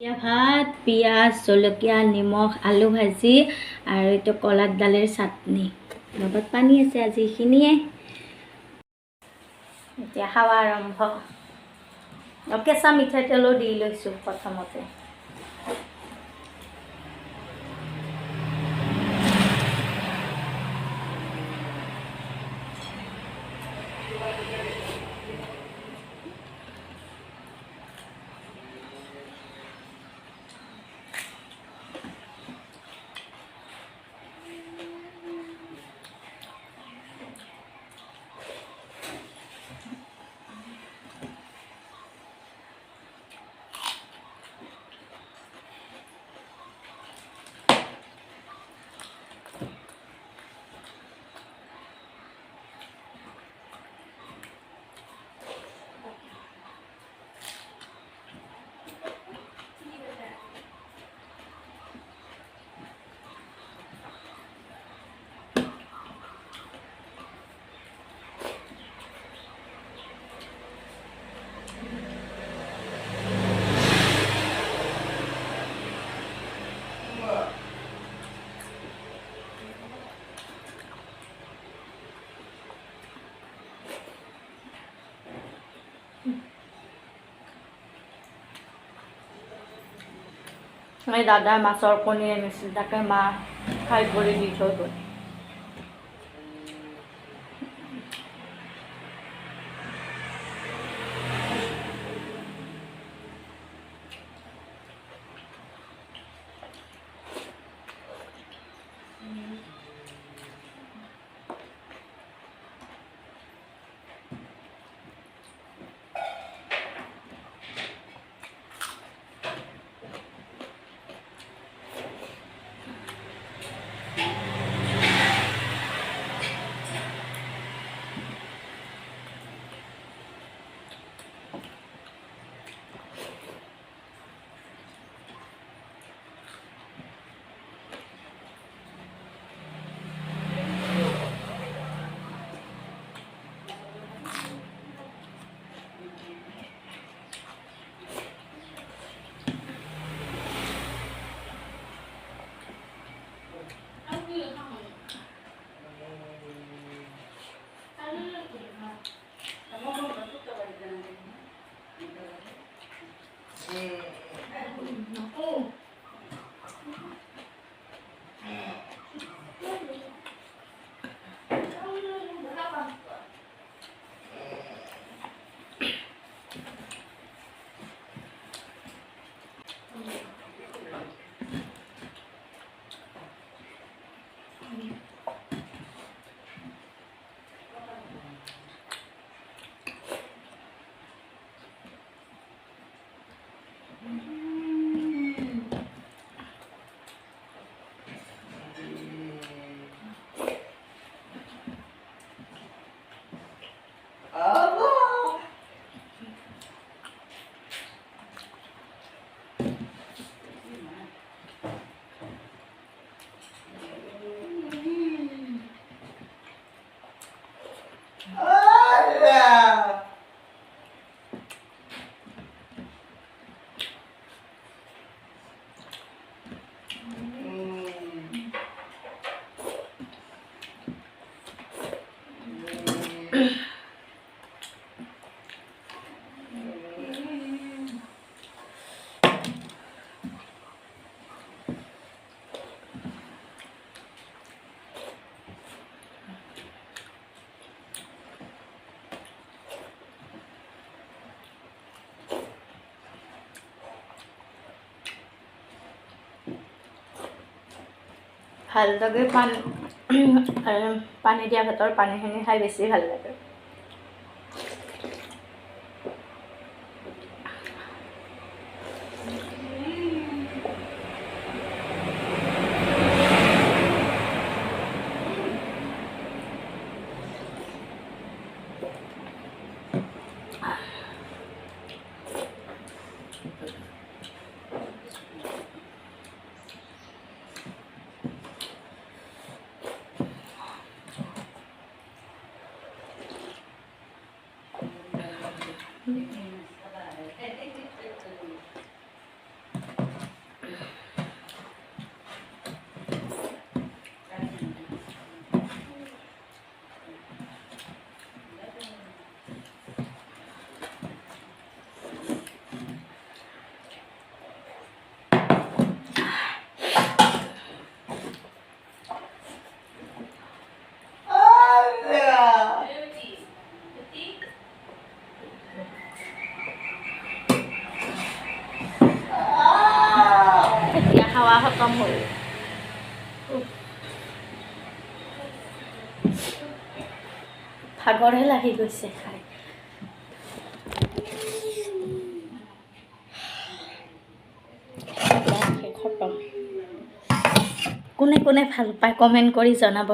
এতিয়া ভাত পিঁয়াজ জলকীয়া নিমখ আলু ভাজি আৰু এইটো কলাৰ দালিৰ চাটনি লগত পানী আছে আজি এইখিনিয়ে এতিয়া খাৱা আৰম্ভ কেঁচা মিঠাতেলো দি লৈছোঁ প্ৰথমতে এই দাদাই মাছৰ কণী আনিছিল তাকে মা ফ্ৰাই কৰি দি থৈ গ'ল ভাল লাগে পানী দিয়া ভাতৰ পানীখিনি খাই বেছি ভাল লাগে খতম হ'ল ভাগৰহে লাগি গৈছে খাই খতম কোনে কোনে ভাল পায় কমেণ্ট কৰি জনাব